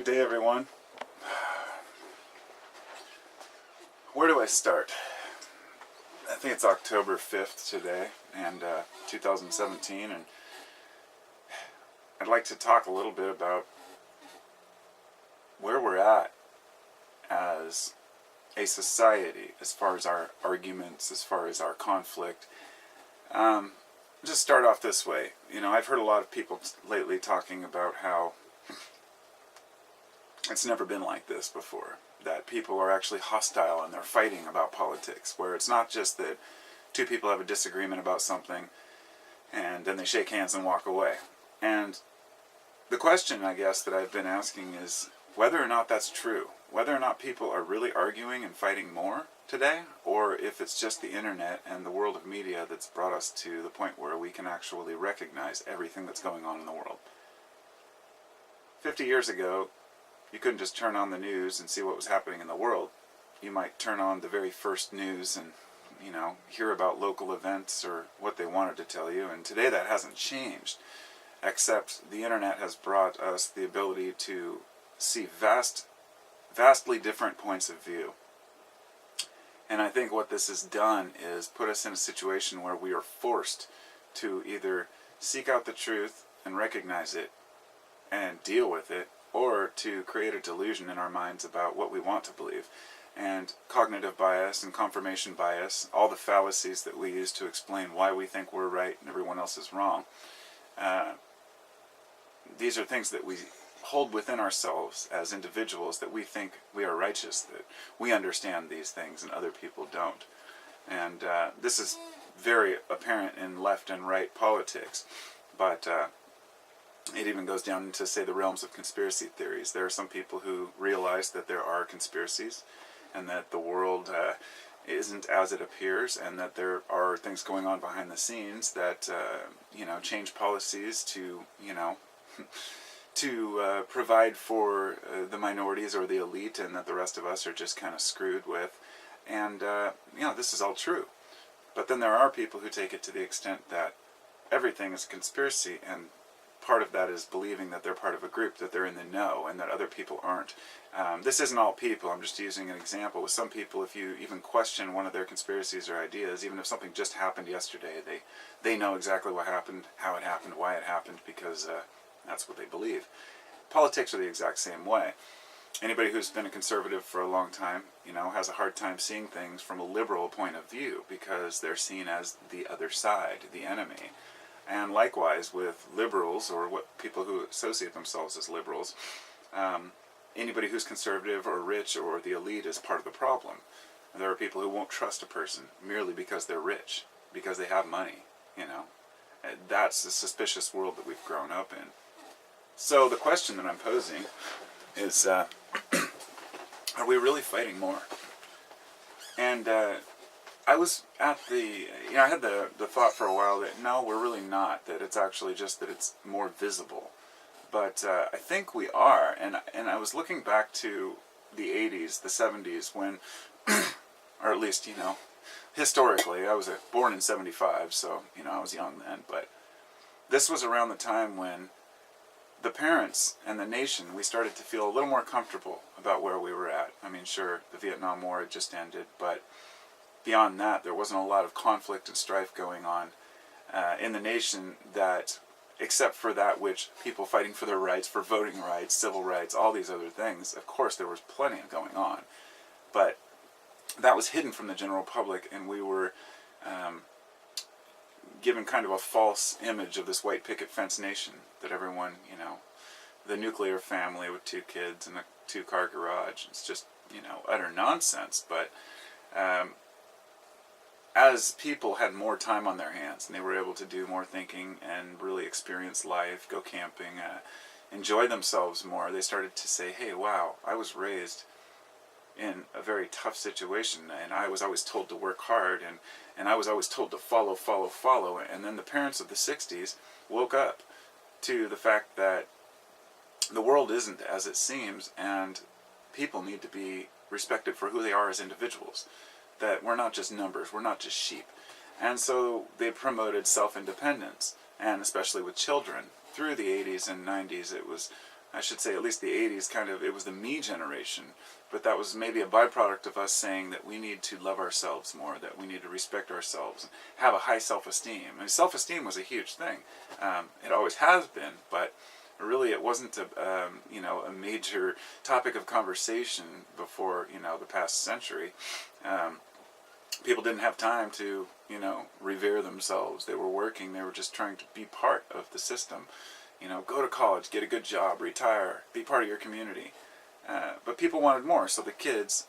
day, everyone. Where do I start? I think it's October 5th today, and 2017, and I'd like to talk a little bit about where we're at as a society, as far as our arguments, as far as our conflict. Just start off this way. You know, I've heard a lot of people lately talking about how it's never been like this before, that people are actually hostile and they're fighting about politics, where it's not just that two people have a disagreement about something and then they shake hands and walk away. And the question, I guess, that I've been asking is whether or not that's true, whether or not people are really arguing and fighting more today, or if it's just the internet and the world of media that's brought us to the point where we can actually recognize everything that's going on in the world. 50 years ago, you couldn't just turn on the news and see what was happening in the world. You might turn on the very first news and, you know, hear about local events or what they wanted to tell you. And today that hasn't changed, except the internet has brought us the ability to see vastly different points of view. And I think what this has done is put us in a situation where we are forced to either seek out the truth and recognize it and deal with it, or to create a delusion in our minds about what we want to believe. And cognitive bias and confirmation bias, all the fallacies that we use to explain why we think we're right and everyone else is wrong, these are things that we hold within ourselves as individuals, that we think we are righteous, that we understand these things and other people don't. And this is very apparent in left and right politics, but it even goes down into, say, the realms of conspiracy theories. There are some people who realize that there are conspiracies and that the world isn't as it appears, and that there are things going on behind the scenes that, change policies to, to provide for the minorities or the elite, and that the rest of us are just kind of screwed with. And, this is all true. But then there are people who take it to the extent that everything is a conspiracy, and part of that is believing that they're part of a group, that they're in the know, and that other people aren't. This isn't all people. I'm just using an example. With some people, if you even question one of their conspiracies or ideas, even if something just happened yesterday, they know exactly what happened, how it happened, why it happened, because that's what they believe. Politics are the exact same way. Anybody who's been a conservative for a long time, has a hard time seeing things from a liberal point of view, because they're seen as the other side, the enemy. And likewise with liberals, or what people who associate themselves as liberals, anybody who's conservative or rich or the elite is part of the problem. And there are people who won't trust a person merely because they're rich, because they have money, And that's the suspicious world that we've grown up in. So the question that I'm posing is, are we really fighting more? And I was at I had the thought for a while that no, we're really not, that it's actually just that it's more visible. But I think we are, and I was looking back to the 80s, the 70s, when, or at least, historically, I was born in 75, so, I was young then, but this was around the time when the parents and the nation, we started to feel a little more comfortable about where we were at. I mean, sure, the Vietnam War had just ended, but beyond that, there wasn't a lot of conflict and strife going on in the nation, that, except for that which people fighting for their rights, for voting rights, civil rights, all these other things. Of course, there was plenty going on, but that was hidden from the general public, and we were given kind of a false image of this white picket fence nation, that everyone, the nuclear family with 2 kids and a 2-car garage. It's just, utter nonsense. But as people had more time on their hands and they were able to do more thinking and really experience life, go camping, enjoy themselves more, they started to say, hey, wow, I was raised in a very tough situation, and I was always told to work hard, and I was always told to follow. And then the parents of the 60s woke up to the fact that the world isn't as it seems, and people need to be respected for who they are as individuals. That we're not just numbers, we're not just sheep. And so they promoted self-independence, and especially with children. Through the 80s and 90s, it was I should say at least the 80s, kind of, it was the me generation, but that was maybe a byproduct of us saying that we need to love ourselves more, that we need to respect ourselves, have a high self-esteem. I mean, self-esteem was a huge thing. It always has been, but really it wasn't a major topic of conversation before, the past century. People didn't have time to, revere themselves. They were working. They were just trying to be part of the system. Go to college, get a good job, retire, be part of your community. But people wanted more, so the kids,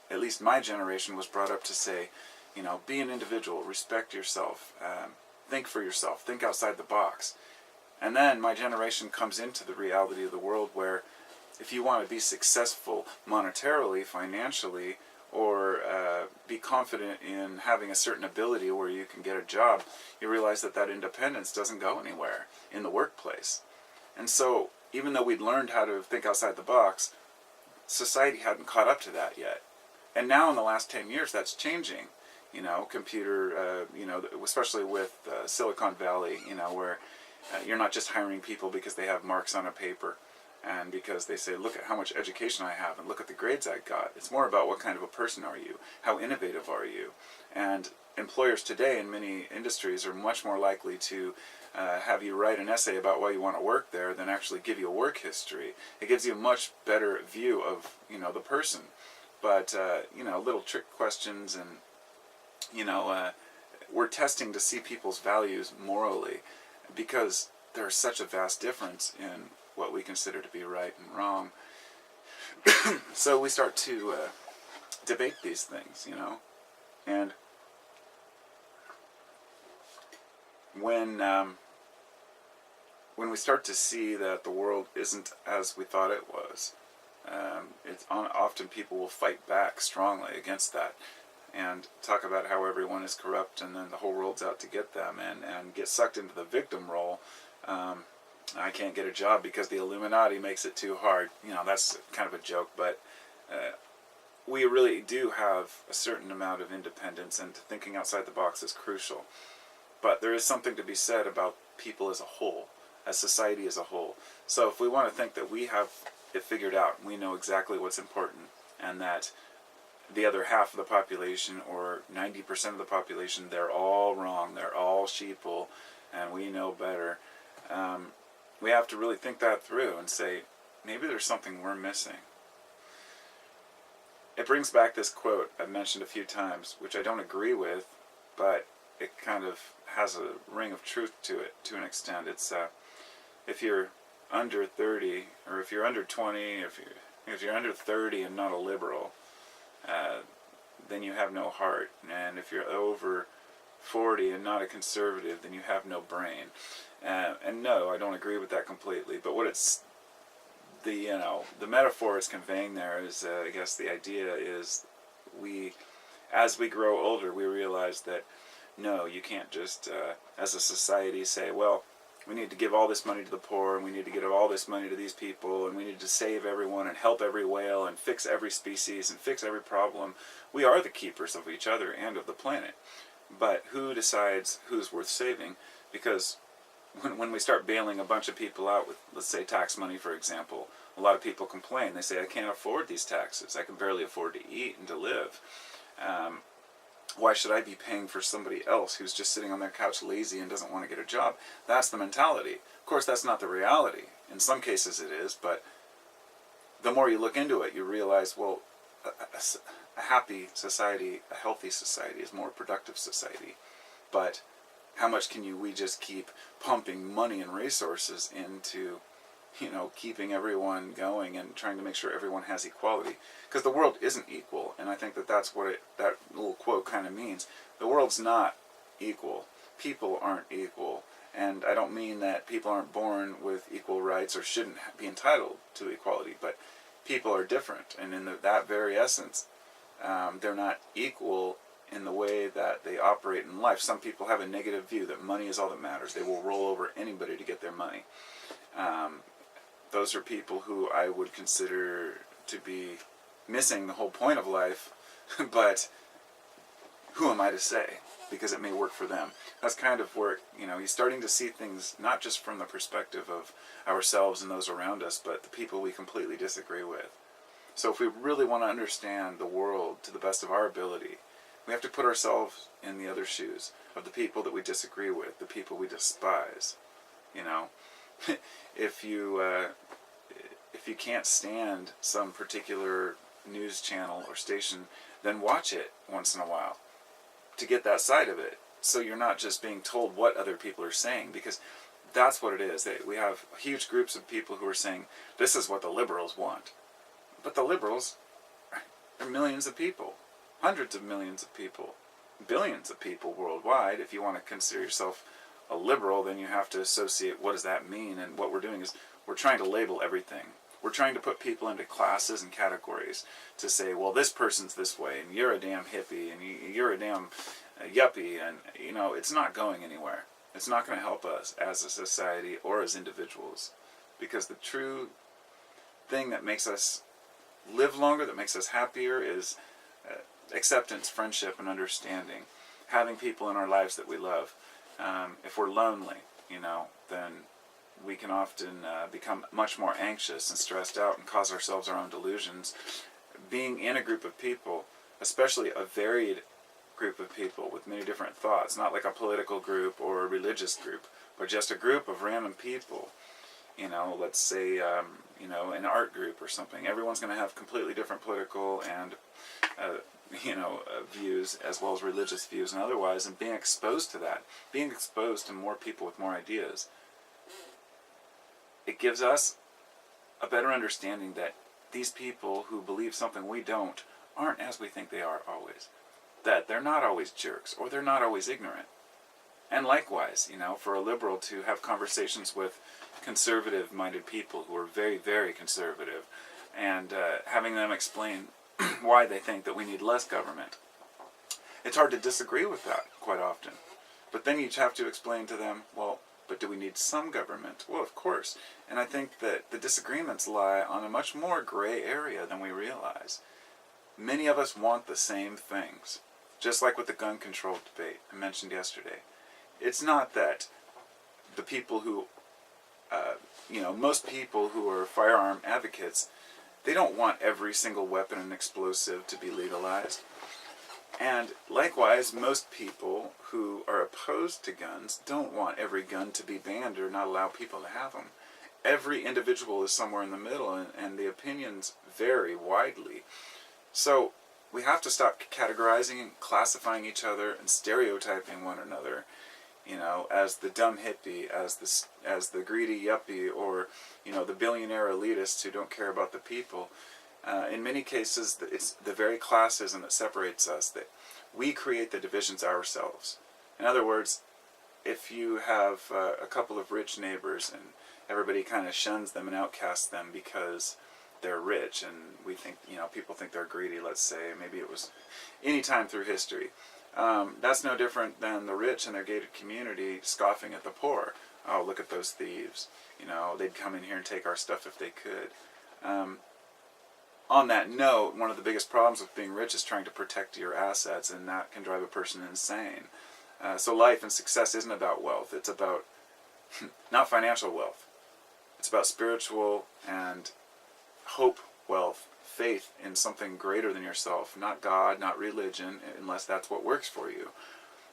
at least my generation, was brought up to say, be an individual, respect yourself, think for yourself, think outside the box. And then my generation comes into the reality of the world where if you want to be successful monetarily, financially, or be confident in having a certain ability where you can get a job, you realize that independence doesn't go anywhere in the workplace. And so, even though we'd learned how to think outside the box, society hadn't caught up to that yet. And now in the last 10 years, that's changing. Computer, especially with Silicon Valley, where you're not just hiring people because they have marks on a paper, and because they say, look at how much education I have, and look at the grades I got. It's more about what kind of a person are you? How innovative are you? And employers today in many industries are much more likely to have you write an essay about why you want to work there than actually give you a work history. It gives you a much better view of, the person. But, little trick questions and, we're testing to see people's values morally, because there's such a vast difference in what we consider to be right and wrong. So we start to debate these things, and when we start to see that the world isn't as we thought it was, often people will fight back strongly against that and talk about how everyone is corrupt and then the whole world's out to get them, and get sucked into the victim role. I can't get a job because the Illuminati makes it too hard. That's kind of a joke, but we really do have a certain amount of independence, and thinking outside the box is crucial. But there is something to be said about people as a whole, as society as a whole. So if we want to think that we have it figured out, we know exactly what's important, and that the other half of the population, or 90% of the population, they're all wrong, they're all sheeple, and we know better, we have to really think that through and say, maybe there's something we're missing. It brings back this quote I've mentioned a few times, which I don't agree with, but it kind of has a ring of truth to it to an extent. It's if you're under 30, or if you're under 20, if you're under 30 and not a liberal, then you have no heart. And if you're over 40 and not a conservative, then you have no brain. And no, I don't agree with that completely. But what it's the metaphor it's conveying there is, I guess the idea is, as we grow older, we realize that no, you can't just as a society say, well, we need to give all this money to the poor, and we need to give all this money to these people, and we need to save everyone and help every whale and fix every species and fix every problem. We are the keepers of each other and of the planet. But who decides who's worth saving? Because when we start bailing a bunch of people out with, let's say, tax money, for example, a lot of people complain. They say, I can't afford these taxes. I can barely afford to eat and to live. Why should I be paying for somebody else who's just sitting on their couch lazy and doesn't want to get a job? That's the mentality. Of course, that's not the reality. In some cases it is, but the more you look into it, you realize, well, a happy society, a healthy society is a more productive society. But how much can we just keep pumping money and resources into, keeping everyone going and trying to make sure everyone has equality? Because the world isn't equal, and I think that's what that little quote kind of means. The world's not equal. People aren't equal. And I don't mean that people aren't born with equal rights or shouldn't be entitled to equality, but people are different, and in that very essence, they're not equal in the way that they operate in life. Some people have a negative view that money is all that matters. They will roll over anybody to get their money. Those are people who I would consider to be missing the whole point of life, but who am I to say? because it may work for them. That's kind of where, he's starting to see things not just from the perspective of ourselves and those around us, but the people we completely disagree with. So if we really want to understand the world to the best of our ability, we have to put ourselves in the other shoes of the people that we disagree with, the people we despise. If you can't stand some particular news channel or station, then watch it once in a while to get that side of it, so you're not just being told what other people are saying, because that's what it is. We have huge groups of people who are saying, this is what the liberals want. But the liberals are millions of people, hundreds of millions of people, billions of people worldwide. If you want to consider yourself a liberal, then you have to associate what does that mean, and what we're doing is we're trying to label everything. We're trying to put people into classes and categories to say, well, this person's this way, and you're a damn hippie, and you're a damn yuppie, and it's not going anywhere. It's not going to help us as a society or as individuals, because the true thing that makes us live longer, that makes us happier, is acceptance, friendship, and understanding. Having people in our lives that we love. If we're lonely, then we can often become much more anxious and stressed out and cause ourselves our own delusions. Being in a group of people, especially a varied group of people with many different thoughts, not like a political group or a religious group, but just a group of random people, let's say, an art group or something. Everyone's going to have completely different political and, views, as well as religious views and otherwise, and being exposed to that, being exposed to more people with more ideas, it gives us a better understanding that these people who believe something we don't aren't as we think they are always. That they're not always jerks, or they're not always ignorant. And likewise, for a liberal to have conversations with conservative-minded people who are very, very conservative, and having them explain why they think that we need less government. It's hard to disagree with that quite often. But then you have to explain to them, well, but do we need some government? Well, of course. And I think that the disagreements lie on a much more gray area than we realize. Many of us want the same things. Just like with the gun control debate I mentioned yesterday. It's not that the people who, most people who are firearm advocates, they don't want every single weapon and explosive to be legalized. And likewise, most people who are opposed to guns don't want every gun to be banned or not allow people to have them. Every individual is somewhere in the middle, and the opinions vary widely. So we have to stop categorizing and classifying each other and stereotyping one another, as the dumb hippie, as the greedy yuppie, or the billionaire elitists who don't care about the people. In many cases, it's the very classism that separates us, that we create the divisions ourselves. In other words, if you have a couple of rich neighbors and everybody kind of shuns them and outcasts them because they're rich, and we think, people think they're greedy, let's say, maybe it was any time through history. That's no different than the rich in their gated community scoffing at the poor. Oh, look at those thieves. They'd come in here and take our stuff if they could. On that note, one of the biggest problems with being rich is trying to protect your assets, and that can drive a person insane. So life and success isn't about wealth. It's about, not financial wealth. It's about spiritual and hope wealth, faith in something greater than yourself. Not God, not religion, unless that's what works for you.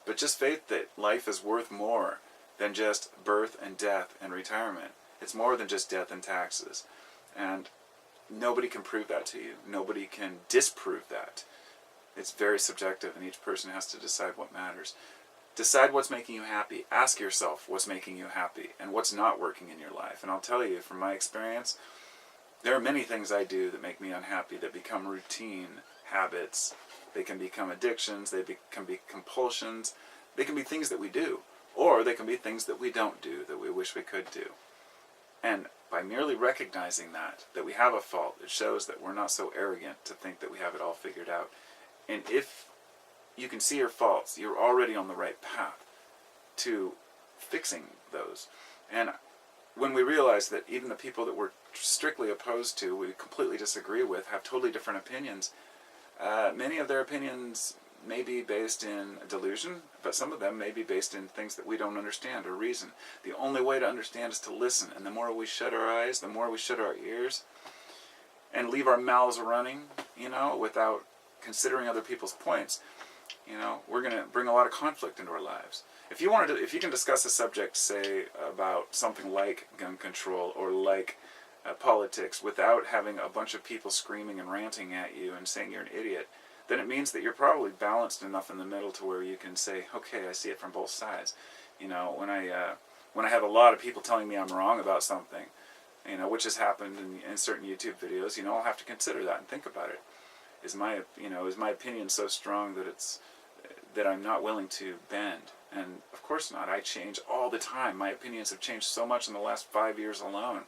But just faith that life is worth more than just birth and death and retirement. It's more than just death and taxes. And nobody can prove that to you. Nobody can disprove that. It's very subjective, and each person has to decide what matters. Decide what's making you happy. Ask yourself what's making you happy and what's not working in your life. And I'll tell you, from my experience, there are many things I do that make me unhappy, that become routine habits. They can become addictions. They can be compulsions. They can be things that we do. Or they can be things that we don't do, that we wish we could do. And by merely recognizing that we have a fault, it shows that we're not so arrogant to think that we have it all figured out. And if you can see your faults, you're already on the right path to fixing those. And when we realize that even the people that we're strictly opposed to, we completely disagree with, have totally different opinions, many of their opinions may be based in a delusion, but some of them may be based in things that we don't understand or reason. The only way to understand is to listen, and the more we shut our eyes, the more we shut our ears, and leave our mouths running, without considering other people's points, we're going to bring a lot of conflict into our lives. If you can discuss a subject, say, about something like gun control or like politics without having a bunch of people screaming and ranting at you and saying you're an idiot, then it means that you're probably balanced enough in the middle to where you can say, okay, I see it from both sides. When I have a lot of people telling me I'm wrong about something, which has happened in certain YouTube videos, I'll have to consider that and think about it. Is my opinion so strong that I'm not willing to bend? And of course not. I change all the time. My opinions have changed so much in the last 5 years alone.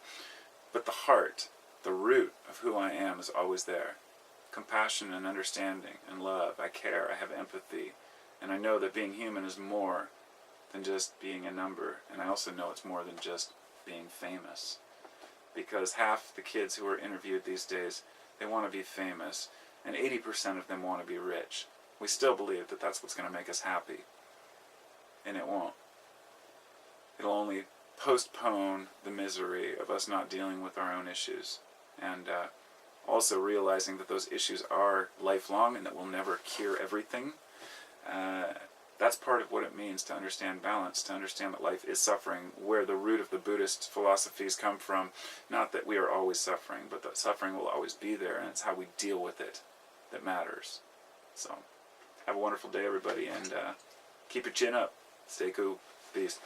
But the heart, the root of who I am is always there. Compassion and understanding and love. I care. I have empathy. And I know that being human is more than just being a number. And I also know it's more than just being famous. Because half the kids who are interviewed these days, they want to be famous. And 80% of them want to be rich. We still believe that that's what's going to make us happy. And it won't. It'll only postpone the misery of us not dealing with our own issues. And also realizing that those issues are lifelong and that we'll never cure everything. That's part of what it means to understand balance, to understand that life is suffering, where the root of the Buddhist philosophies come from. Not that we are always suffering, but that suffering will always be there, and it's how we deal with it that matters. So, have a wonderful day, everybody, and keep your chin up. Stay cool. Peace.